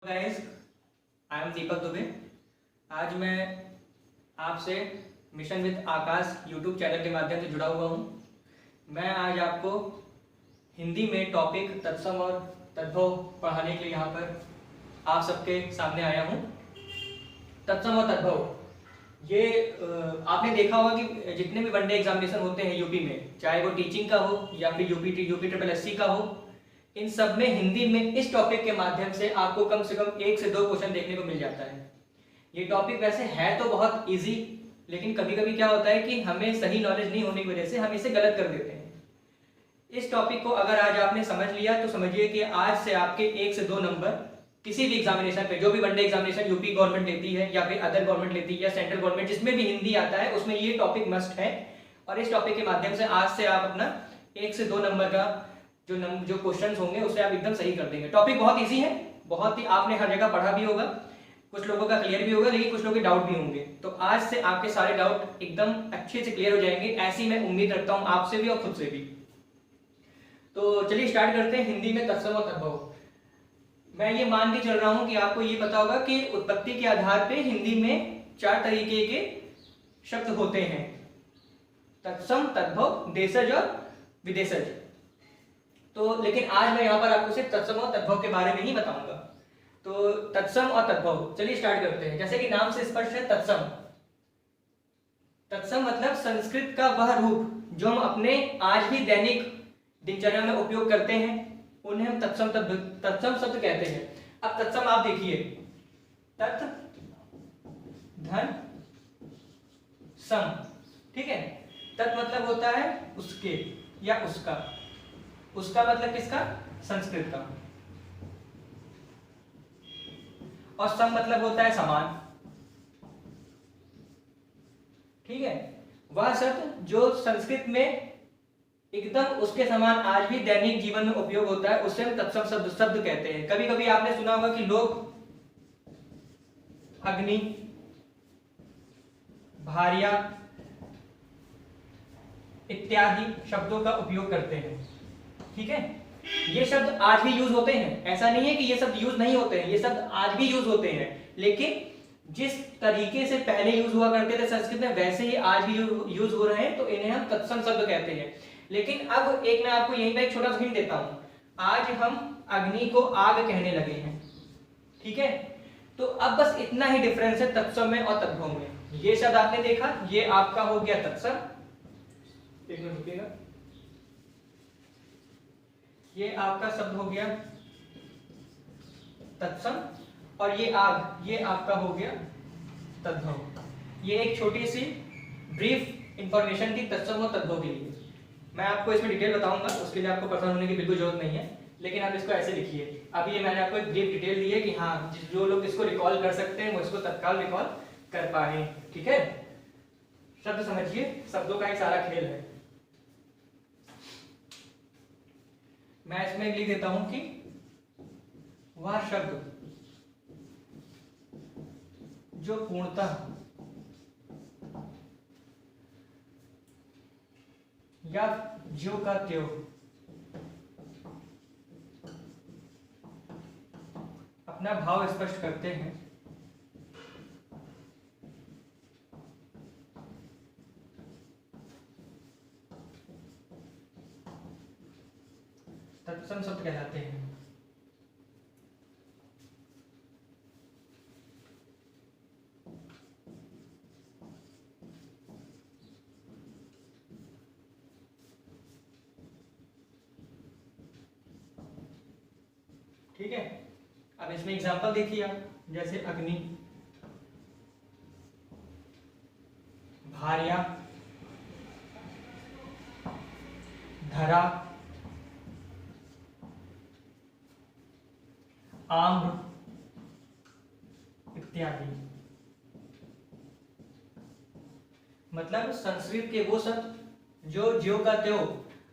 Guys, I am दीपक दुबे। आज मैं आपसे mission with Akash YouTube channel के माध्यम से जुड़ा हुआ हूँ। मैं आज आपको हिंदी में टॉपिक तत्सम और तद्भव पढ़ाने के लिए यहाँ पर आप सबके सामने आया हूँ। तत्सम और तद्भव ये आपने देखा होगा कि जितने भी वनडे एग्जामिनेशन होते हैं यूपी में, चाहे वो टीचिंग का हो या फिर यूपी ट्रिपल एससी का हो, इन सब में हिंदी में इस टॉपिक के माध्यम से आपको कम से कम 1 से 2 क्वेश्चन देखने को मिल जाता है। ये टॉपिक वैसे है तो बहुत इजी, लेकिन कभी कभी क्या होता है कि हमें सही नॉलेज नहीं होने की वजह से हम इसे गलत कर देते हैं। इस टॉपिक को अगर आज आपने समझ लिया तो समझिए कि आज से आपके 1 से 2 नंबर किसी भी एग्जामिनेशन पे, जो भी वनडे एग्जामिनेशन यूपी गवर्नमेंट लेती है या फिर अदर गवर्नमेंट लेती है या सेंट्रल गवर्नमेंट, जिसमें भी हिंदी आता है उसमें ये टॉपिक मस्ट है। और इस टॉपिक के माध्यम से आज से आप अपना 1 से 2 नंबर का जो क्वेश्चंस होंगे उसे आप एकदम सही कर देंगे। टॉपिक बहुत इजी है, बहुत ही आपने हर जगह पढ़ा भी होगा, कुछ लोगों का क्लियर भी होगा, लेकिन कुछ लोगों के डाउट भी होंगे। तो आज से आपके सारे डाउट एकदम अच्छे से क्लियर हो जाएंगे, ऐसी मैं उम्मीद रखता हूं आपसे भी और खुद से भी। तो चलिए स्टार्ट करते हैं हिंदी में तत्सम और तद्भव। मैं ये मान के चल रहा हूं कि आपको ये पता होगा कि उत्पत्ति के आधार पे हिंदी में 4 तरीके के शब्द होते हैं: तत्सम, तद्भव, देशज और विदेशज। तो लेकिन आज मैं यहाँ पर आपको सिर्फ तत्सम और तद्भव के बारे में ही बताऊंगा। तो तत्सम और तद्भव चलिए स्टार्ट करते हैं। जैसे कि नाम से स्पष्ट है, तत्सम। तत्सम मतलब संस्कृत का वह रूप जो हम अपने आज भी दैनिक दिनचर्या में उपयोग करते हैं, उन्हें हम तत्सम शब्द कहते हैं। अब तत्सम आप देखिए, तत् धन सम, ठीक है। तत् मतलब होता है उसके या उसका, उसका मतलब किसका? संस्कृत का। और सम मतलब होता है समान, ठीक है। वह शब्द जो संस्कृत में एकदम उसके समान आज भी दैनिक जीवन में उपयोग होता है, उसे हम तत्सम शब्द कहते हैं। कभी कभी आपने सुना होगा कि लोग अग्नि, भार्या इत्यादि शब्दों का उपयोग करते हैं, ठीक है। ये शब्द आज भी यूज होते हैं, ऐसा नहीं है कि ये शब्द यूज नहीं होते हैं, ये शब्द आज भी यूज होते हैं, लेकिन जिस तरीके से पहले यूज हुआ करते थे संस्कृत में वैसे ही आज भी यूज हो रहे हैं, तो इन्हें हम तत्सम शब्द कहते हैं। लेकिन अब एक मैं आपको यहीं पर एक छोटा सा हिंट देता हूं, आज हम अग्नि को आग कहने लगे हैं, ठीक है। तो अब बस इतना ही डिफरेंस है तत्सम में और तद्भव में। ये शब्द आपने देखा, ये आपका हो गया तत्सम, एक मिनट रुकिएगा, ये आपका शब्द हो गया तत्सम, और ये आग, ये आपका हो गया तद्भव। ये एक छोटी सी ब्रीफ इंफॉर्मेशन थी तत्सम और तद्भव के लिए। मैं आपको इसमें डिटेल बताऊंगा, उसके लिए आपको परेशान होने की बिल्कुल जरूरत नहीं है, लेकिन आप इसको ऐसे लिखिए। अभी ये मैंने आपको एक ब्रीफ डिटेल दी है कि हाँ, जो लोग इसको रिकॉल कर सकते हैं वो इसको तत्काल रिकॉल कर पाए, ठीक है। शब्द समझिए, शब्दों का एक सारा खेल है। मैं इसमें लिख देता हूं कि वह शब्द जो पूर्णतः या ज्यों का त्यों अपना भाव स्पष्ट करते हैं, तत्सम शब्द कहलाते हैं। ठीक है। अब इसमें एग्जांपल देखिए आप, जैसे अग्नि, भार्या, धरा, आम्र इत्यादि। मतलब संस्कृत के वो शब्द जो ज्यों का त्यों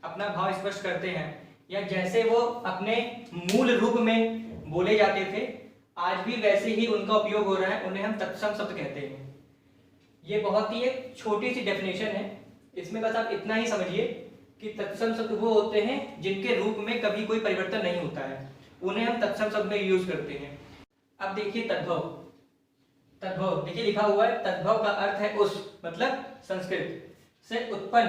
अपना भाव स्पष्ट करते हैं, या जैसे वो अपने मूल रूप में बोले जाते थे आज भी वैसे ही उनका उपयोग हो रहा है, उन्हें हम तत्सम शब्द कहते हैं। ये बहुत ही एक छोटी सी डेफिनेशन है, इसमें बस आप इतना ही समझिए कि तत्सम शब्द वो होते हैं जिनके रूप में कभी कोई परिवर्तन नहीं होता है, उन्हें हम तत्सम शब्द में यूज करते हैं। अब देखिए तद्भव, तद्भव देखिए लिखा हुआ है, तद्भव का अर्थ है उस, मतलब संस्कृत से उत्पन्न,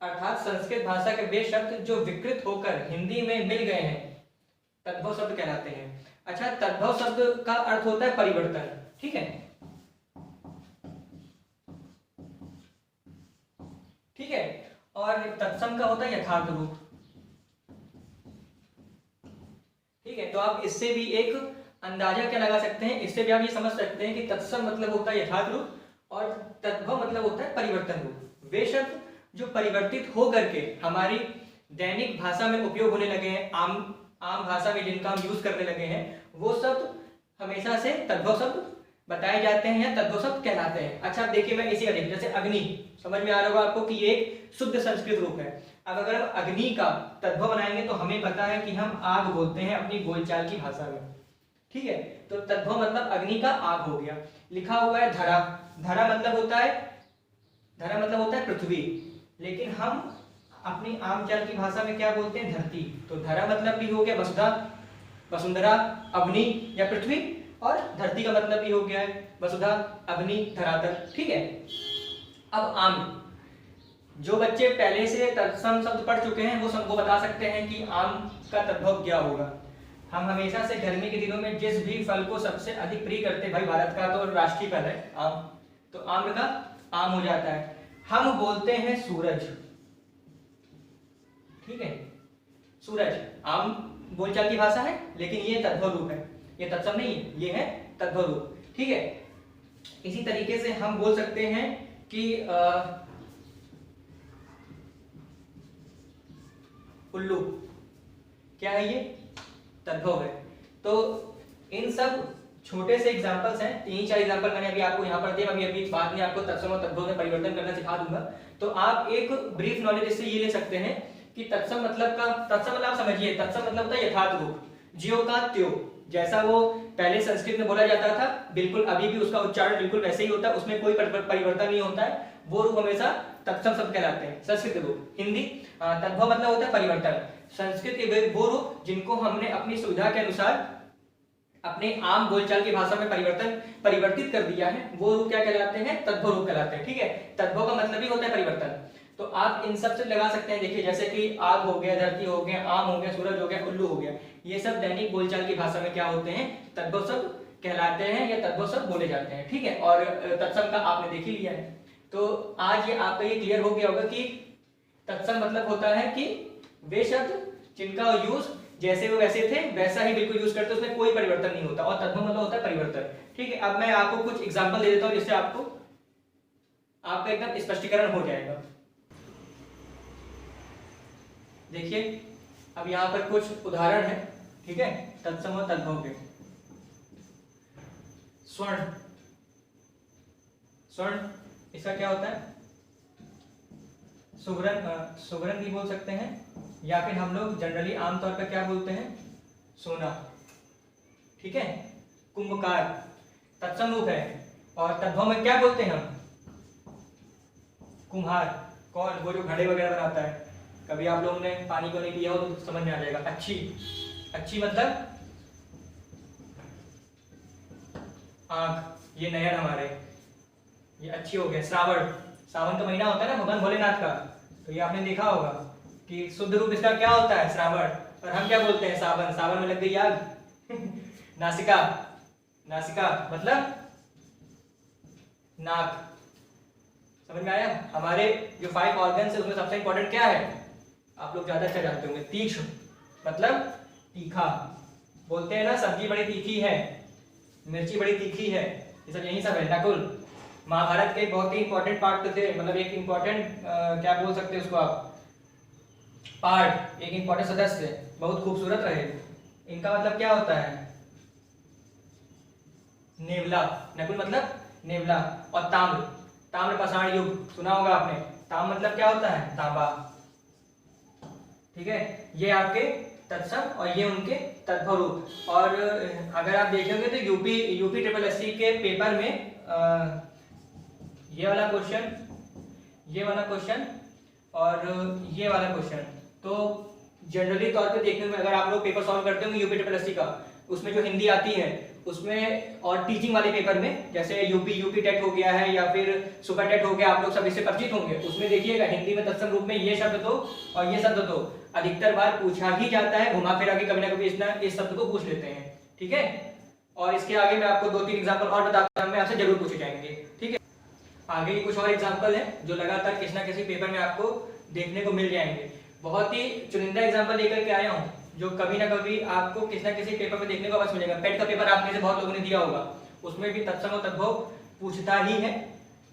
अर्थात संस्कृत भाषा के वे शब्द जो विकृत होकर हिंदी में मिल गए हैं तद्भव शब्द कहलाते हैं। अच्छा, तद्भव शब्द का अर्थ होता है परिवर्तन, ठीक है, ठीक है, और तत्सम का होता है यथार्थ रूप, ठीक है। तो आप इससे भी एक अंदाजा क्या लगा सकते हैं, इससे भी आप ये समझ सकते हैं कि तत्सम मतलब होता है यथार्थ रूप और तद्भव मतलब होता है परिवर्तन रूप। वे शब्द जो परिवर्तित हो करके हमारी दैनिक भाषा में उपयोग होने लगे हैं, आम भाषा में जिनका हम यूज करने लगे हैं, वो शब्द हमेशा से तद्भव शब्द बताए जाते हैं या तद्भव शब्द कहलाते हैं। अच्छा देखिए, मैं इसी का देखिए, जैसे अग्नि, समझ में आ रहा होगा आपको कि ये एक शुद्ध संस्कृत रूप है। अब अगर हम अग्नि का तद्भव बनाएंगे तो हमें पता है कि हम आग बोलते हैं अपनी बोलचाल की भाषा में, ठीक है। तो तद्भव मतलब अग्नि का आग हो गया। लिखा हुआ है धरा, धरा मतलब होता है, धरा मतलब होता है पृथ्वी, लेकिन हम अपनी आमचाल की भाषा में क्या बोलते हैं, धरती। तो धरा मतलब भी हो गया वसुधा, वसुंधरा, अग्नि या पृथ्वी, और धरती का मतलब भी हो गया है वसुधा, अग्नि, धरातल, ठीक है। अब आम, जो बच्चे पहले से तत्सम शब्द पढ़ चुके हैं वो सबको बता सकते हैं कि आम का तद्भव क्या होगा। हम हमेशा से गर्मी के दिनों में जिस भी फल को सबसे अधिक प्रिय करते हैं, भाई भारत का तो राष्ट्रीय फल है आम, तो आम का आम हो जाता है। हम बोलते हैं सूरज, ठीक है, सूरज आम बोलचाल की भाषा है, लेकिन ये तद्भव रूप है, ये तत्सम नहीं है, ये है तद्भव रूप, ठीक है। इसी तरीके से हम बोल सकते हैं कि उल्लू, क्या है ये, तद्भव है। तो इन सब छोटे से एग्जांपल्स हैं, 3-4 एग्जांपल मैंने अभी आपको यहाँ पर दिए, अभी बाद में आपको तत्सम और तद्भव में परिवर्तन करना सिखा दूंगा। तो आप एक ब्रीफ नॉलेज इससे ये ले सकते हैं कि तत्सम मतलब का, तत्सम मतलब आप समझिए, तत्सम मतलब होता है यथार्थ रूप, ज्यो का त्यों, जैसा वो पहले संस्कृत में बोला जाता था बिल्कुल अभी भी उसका उच्चारण बिल्कुल वैसे ही होता है, उसमें कोई परिवर्तन नहीं होता है, वो रूप हमेशा तत्सम शब्द कहलाते हैं, संस्कृत रूप। हिंदी तद्भव मतलब होता है परिवर्तन, संस्कृत के वो रूप जिनको हमने अपनी सुविधा के अनुसार अपने आम बोलचाल की भाषा में परिवर्तित कर दिया है, वो रूप क्या कहलाते हैं, तद्भव रूप कहलाते हैं, ठीक है। तद्भव का मतलब ही होता है परिवर्तन। तो आप इन सब से लगा सकते हैं, देखिए जैसे कि आग हो गया, धरती हो गया, आम हो गया, सूरज हो गया, उल्लू हो गया, ये सब दैनिक बोलचाल की भाषा में क्या होते हैं, तद्भव शब्द कहलाते हैं या तद्भव शब्द बोले जाते हैं, ठीक है। और तत्सम का आपने देख ही लिया है। तो आज ये आपका ये क्लियर हो गया होगा कि तत्सम मतलब होता है कि वे शब्द जिनका यूज जैसे वो वैसे थे वैसा ही बिल्कुल यूज करते, उसमें कोई परिवर्तन नहीं होता, और तद्भव मतलब होता है परिवर्तन, ठीक है। अब मैं आपको कुछ एग्जांपल दे देता हूं जिससे आपका एकदम स्पष्टीकरण हो जाएगा। देखिए अब यहाँ पर कुछ उदाहरण है, ठीक है, तत्सम और तद्भव के। स्वर्ण, स्वर्ण इसका क्या होता है, सुवर्ण, सुवर्ण भी बोल सकते हैं, या फिर हम लोग जनरली आमतौर पर क्या बोलते हैं, सोना, ठीक है। कुंभकार तत्सम रूप है, और तद्भव में क्या बोलते हैं हम, कुम्हार, कौन, वो जो घड़े वगैरह बनाता है, कभी आप लोगों ने पानी को नहीं पिया हो तो समझ में आ जाएगा। अच्छी, अच्छी मतलब आंख, ये नयन हमारे, ये अच्छी हो गए। श्रावण, सावन का महीना होता है ना भगवान भोलेनाथ का, तो ये आपने देखा होगा कि शुद्ध रूप इसका क्या होता है, श्रावण, और हम क्या बोलते हैं, सावन, सावन में लग गई आग। नासिका, नासिका मतलब नाक, समझ में आया। हमारे जो 5 ऑर्गन्स है उसमें सबसे इंपॉर्टेंट क्या है, आप लोग ज्यादा अच्छा जानते होंगे, तीक्ष्ण मतलब तीखा, बोलते हैं ना सब्जी बड़ी तीखी है, मिर्ची बड़ी तीखी है, ये सब यही सब है। नकुल महाभारत के बहुत ही इंपॉर्टेंट पार्ट थे, मतलब एक इंपॉर्टेंट क्या बोल सकते हैं उसको आप, पार्ट, एक इंपॉर्टेंट सदस्य, बहुत खूबसूरत रहे। इनका मतलब क्या होता है, नेवला, नकुल मतलब नेवला। और ताम्र, ताम्र पाषाण युग सुना होगा आपने, ताम्र मतलब क्या होता है, तांबा, ठीक है। ये आपके तत्सम और ये उनके तद्भव रूप। और अगर आप देखेंगे तो यूपी ट्रिपल एससी के पेपर में ये वाला क्वेश्चन, ये वाला क्वेश्चन और ये वाला क्वेश्चन, तो जनरली तौर पे देखने में अगर आप लोग पेपर सॉल्व करते होंगे यूपी ट्रिपल एससी का, उसमें जो हिंदी आती है उसमें और टीचिंग वाले पेपर में, जैसे यूपी टेट हो गया है या फिर सुपर टेट हो गया, आप लोग सब इससे परिचित होंगे। उसमें देखिएगा हिंदी में तत्सम रूप में ये शब्द तो और ये शब्द तो अधिकतर बार पूछा ही जाता है, घुमा फिरा के कभी ना कभी इस शब्द को पूछ लेते हैं, ठीक है। और इसके आगे मैं आपको 2-3 एग्जाम्पल और बताता हूँ, मैं आपसे जरूर पूछे जाएंगे, ठीक है। आगे कुछ और एग्जाम्पल है जो लगातार किसी ना किसी पेपर में आपको देखने को मिल जाएंगे। बहुत ही चुनिंदा एग्जाम्पल लेकर के आया हूँ जो कभी ना कभी आपको किसी ना किसी पेपर में देखने को अवश्य मिलेगा। पेट का पेपर आप में से बहुत लोगों ने दिया होगा, उसमें भी तत्सम और तद्भव पूछता ही है।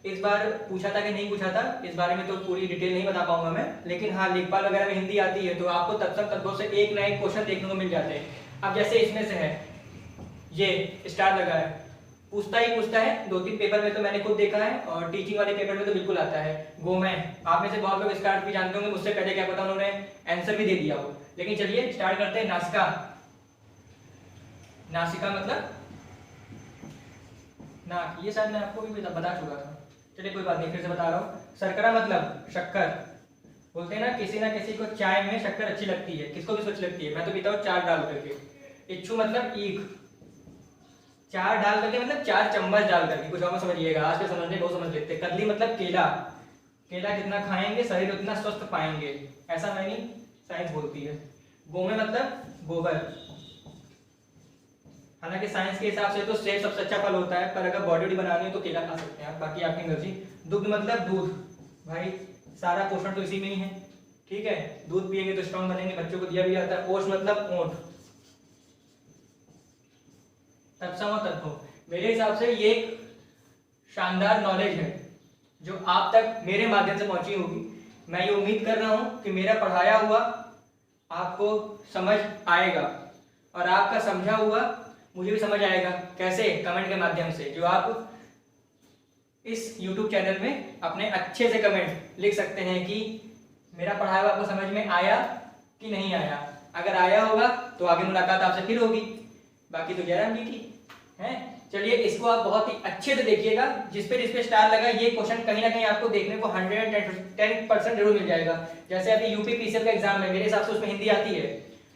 इस बार पूछा था कि नहीं पूछा था इस बारे में तो पूरी डिटेल नहीं बता पाऊंगा मैं, लेकिन हाँ लेखपाल वगैरह में हिंदी आती है तो आपको तत्सम तद्भव से एक ना एक क्वेश्चन देखने को मिल जाते हैं। अब जैसे इसमें से है ये स्टार लगा है, पूछता ही पूछता है। 2-3 पेपर में तो मैंने खुद देखा है और टीचिंग वाले पेपर में तो बिल्कुल आता है। गोमय, आप में से बहुत लोग इसका अर्थ भी जानते होंगे, मुझसे पहले क्या पता उन्होंने आंसर भी दे दिया हो। लेकिन चलिए स्टार्ट करते हैं। नासिका, नासिका मतलब नाक, ये शायद मैं आपको भी बता चुका था, चलिए कोई बात नहीं फिर से बता रहा हूँ। शर्करा मतलब शक्कर, बोलते हैं ना किसी को चाय में शक्कर अच्छी लगती है, किसको भी अच्छी लगती है, मैं तो पीता हूँ 4 डाल करके। इच्छु मतलब ईख, 4 डाल करके मतलब 4 चम्मच डाल करके, कुछ और समझिएगा, आज के समझने बहुत समझ लेते हैं। कदली मतलब केला, केला जितना खाएंगे शरीर उतना स्वस्थ पाएंगे, ऐसा मैंने साइंस बोलती है। गोमे मतलब गोबर, हालांकि साइंस के हिसाब से तो सेब सबसे अच्छा फल होता है, पर अगर बॉडी बनानी है तो केला खा सकते हैं आप, बाकी आपकी मर्जी। दुग्ध मतलब दूध, भाई सारा पोषण तो इसी में ही है, ठीक है। दूध पिएंगे तो स्ट्रॉन्ग बनेंगे, बच्चों को दिया भी जाता है। ओष मतलब ऊंट। तत्सम और तद्भव, मेरे हिसाब से ये एक शानदार नॉलेज है जो आप तक मेरे माध्यम से पहुंची होगी। मैं ये उम्मीद कर रहा हूं कि मेरा पढ़ाया हुआ आपको समझ आएगा और आपका समझा हुआ मुझे भी समझ आएगा। कैसे? कमेंट के माध्यम से, जो आप इस YouTube चैनल में अपने अच्छे से कमेंट लिख सकते हैं कि मेरा पढ़ाया हुआ आपको समझ में आया कि नहीं आया। अगर आया होगा तो आगे मुलाकात आपसे फिर होगी, बाकी तो जयराम जी की है। चलिए इसको आप बहुत ही अच्छे से देखिएगा, जिस पे स्टार लगा ये क्वेश्चन कहीं ना कहीं आपको देखने को 110% जरूर मिल जाएगा। जैसे अभी यूपी पीसीएल का एग्जाम है, मेरे हिसाब से उसमें हिंदी आती है,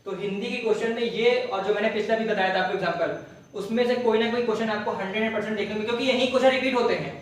तो हिंदी के क्वेश्चन में ये और जो मैंने पिछला भी बताया था आपको एग्जाम्पल, उसमें से कोई ना कोई क्वेश्चन आपको 100% देखने को, क्योंकि यही क्वेश्चन रिपीट होते हैं।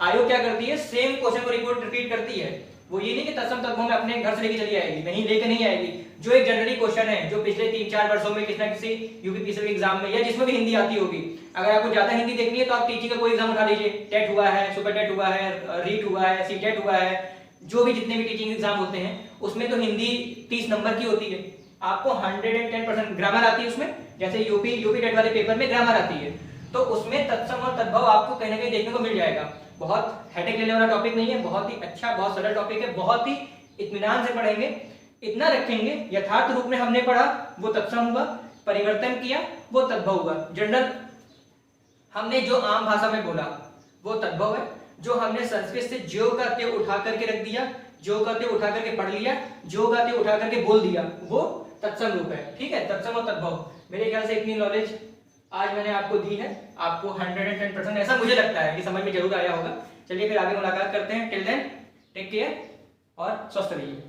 आयोग क्या करती है, सेम क्वेश्चन को रिपीट करती है। वो ये नहीं कि तत्सम तद्भव में अपने घर से लेके चली आएगी, नहीं लेके नहीं आएगी। जो एक जनरली क्वेश्चन है जो पिछले 3-4 वर्षों में किसी ना किसी यूपी पीसीएल के एग्जाम में या जिसमें भी हिंदी आती होगी, अगर आपको ज्यादा हिंदी देखनी है तो आप टीचिंग का कोई एग्जाम उठा लीजिए। टेट हुआ है, सुपर टेट हुआ है, रीट हुआ है, सी टेट हुआ है, जो भी जितने भी टीचिंग एग्जाम होते हैं उसमें तो हिंदी 30 नंबर की होती है। आपको 110% ग्रामर आती है उसमें, जैसे यूपी टेट वाले पेपर में ग्रामर आती है, तो उसमें तत्सम और तद्भव आपको कहीं ना कहीं देखने को मिल जाएगा। बहुत हेडेक लेने वाला टॉपिक नहीं है, बहुत ही अच्छा, बहुत सरल टॉपिक है, बहुत ही इत्मीनान से पढ़ेंगे। इतना रखेंगे, यथार्थ रूप में हमने पढ़ा वो तत्सम हुआ, परिवर्तन किया वो तद्भव हुआ, जनरल हमने जो आम भाषा में बोला वो तद्भव है, जो हमने संस्कृत से ज्यो का त्यों उठा करके रख दिया, ज्यो का त्यों उठा करके पढ़ लिया, ज्यो का त्यों उठा करके बोल दिया, वो तत्सम रूप है। ठीक है, तत्सम और तद्भव। मेरे ख्याल से इतनी नॉलेज आज मैंने आपको दी है, आपको 110% ऐसा मुझे लगता है कि समझ में जरूर आया होगा। चलिए फिर आगे मुलाकात करते हैं। टिल देन टेक केयर और स्वस्थ रहिए।